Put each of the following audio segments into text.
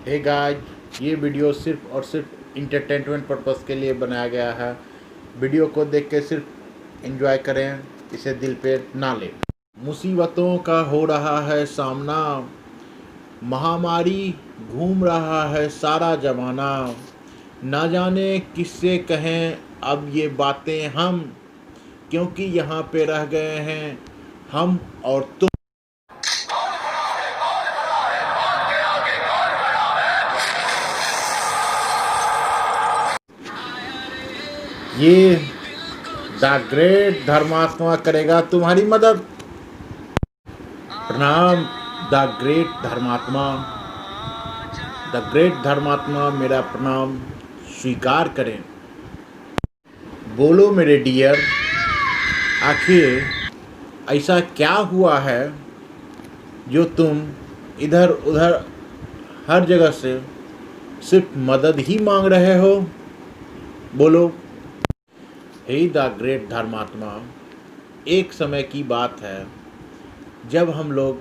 Hey guys, ये video सिर्फ और सिर्फ इंटरटेनमेंट पर्पस के लिए बनाया गया है। वीडियो को देख के सिर्फ एंजॉय करें, इसे दिल पे ना लें। मुसीबतों का हो रहा है सामना, महामारी घूम रहा है सारा ज़माना। ना जाने किससे कहें अब ये बातें हम, क्योंकि यहाँ पे रह गए हैं हम और तुम। ये द ग्रेट धर्मात्मा करेगा तुम्हारी मदद। प्रणाम द ग्रेट धर्मात्मा। द ग्रेट धर्मात्मा मेरा प्रणाम स्वीकार करें। बोलो मेरे डियर, आखिर ऐसा क्या हुआ है जो तुम इधर उधर हर जगह से सिर्फ मदद ही मांग रहे हो? बोलो। हे द ग्रेट धर्मात्मा, एक समय की बात है जब हम लोग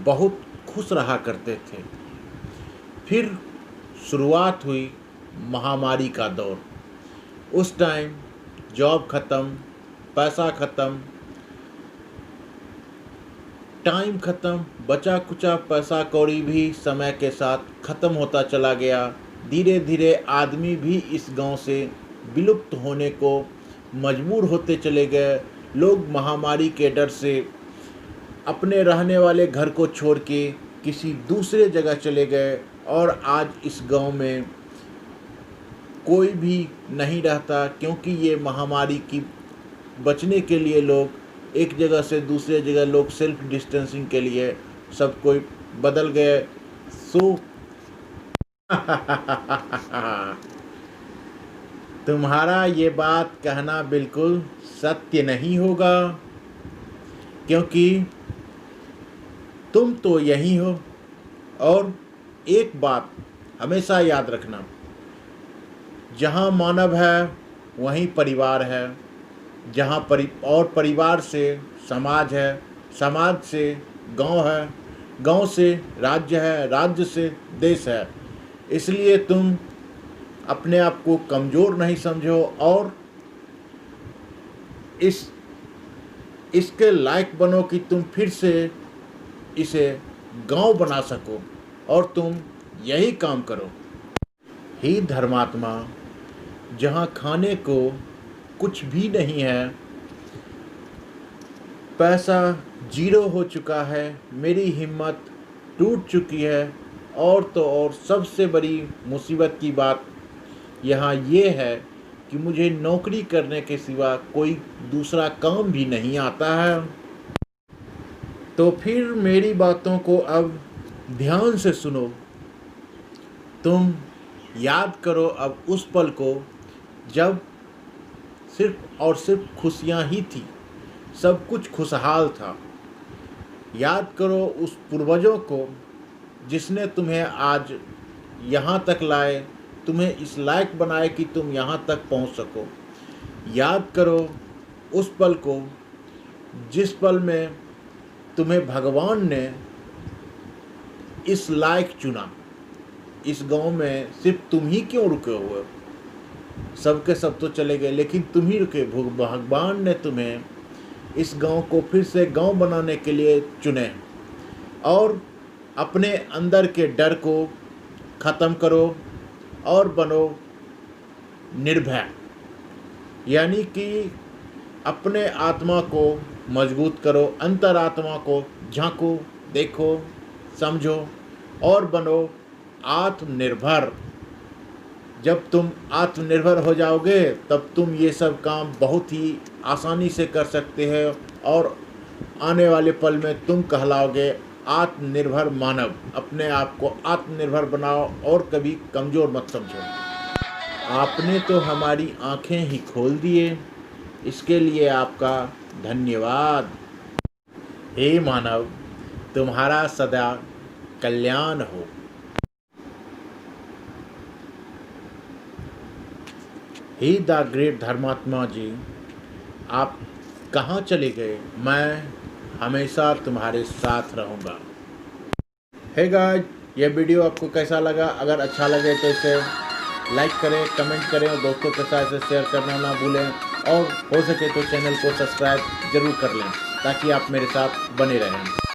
बहुत खुश रहा करते थे। फिर शुरुआत हुई महामारी का दौर। उस टाइम जॉब ख़त्म, पैसा ख़त्म, टाइम ख़त्म, बचा कुचा पैसा कौड़ी भी समय के साथ ख़त्म होता चला गया। धीरे धीरे आदमी भी इस गांव से विलुप्त होने को मजबूर होते चले गए। लोग महामारी के डर से अपने रहने वाले घर को छोड़ के किसी दूसरे जगह चले गए और आज इस गांव में कोई भी नहीं रहता, क्योंकि ये महामारी की बचने के लिए लोग एक जगह से दूसरे जगह लोग सेल्फ डिस्टेंसिंग के लिए सब कोई बदल गए। सो तुम्हारा ये बात कहना बिल्कुल सत्य नहीं होगा, क्योंकि तुम तो यही हो। और एक बात हमेशा याद रखना, जहाँ मानव है वहीं परिवार है। जहाँ परिवार से समाज है, समाज से गांव है, गांव से राज्य है, राज्य से देश है। इसलिए तुम अपने आप को कमज़ोर नहीं समझो और इसके लायक बनो कि तुम फिर से इसे गांव बना सको, और तुम यही काम करो। हे धर्मात्मा, जहाँ खाने को कुछ भी नहीं है, पैसा जीरो हो चुका है, मेरी हिम्मत टूट चुकी है, और तो और सबसे बड़ी मुसीबत की बात यहाँ ये है कि मुझे नौकरी करने के सिवा कोई दूसरा काम भी नहीं आता है। तो फिर मेरी बातों को अब ध्यान से सुनो। तुम याद करो अब उस पल को जब सिर्फ और सिर्फ खुशियाँ ही थी, सब कुछ खुशहाल था। याद करो उस पूर्वजों को जिसने तुम्हें आज यहाँ तक लाए, तुम्हें इस लायक बनाए कि तुम यहाँ तक पहुँच सको। याद करो उस पल को जिस पल में तुम्हें भगवान ने इस लायक चुना। इस गांव में सिर्फ तुम ही क्यों रुके हुए? सबके सब तो चले गए, लेकिन तुम ही रुके। भगवान ने तुम्हें इस गांव को फिर से गांव बनाने के लिए चुने। और अपने अंदर के डर को ख़त्म करो और बनो निर्भय। यानी कि अपने आत्मा को मजबूत करो, अंतरात्मा को झांको, देखो, समझो और बनो आत्मनिर्भर। जब तुम आत्मनिर्भर हो जाओगे तब तुम ये सब काम बहुत ही आसानी से कर सकते हैं, और आने वाले पल में तुम कहलाओगे आत्मनिर्भर मानव। अपने आप को आत्मनिर्भर बनाओ और कभी कमज़ोर मत समझो। आपने तो हमारी आंखें ही खोल दिए, इसके लिए आपका धन्यवाद। हे मानव, तुम्हारा सदा कल्याण हो। हे द ग्रेट धर्मात्मा जी, आप कहाँ चले गए? मैं हमेशा तुम्हारे साथ रहूँगा। हे गाइस, यह वीडियो आपको कैसा लगा? अगर अच्छा लगे तो इसे लाइक करें, कमेंट करें और दोस्तों के साथ इसे शेयर करना ना भूलें, और हो सके तो चैनल को सब्सक्राइब ज़रूर कर लें ताकि आप मेरे साथ बने रहें।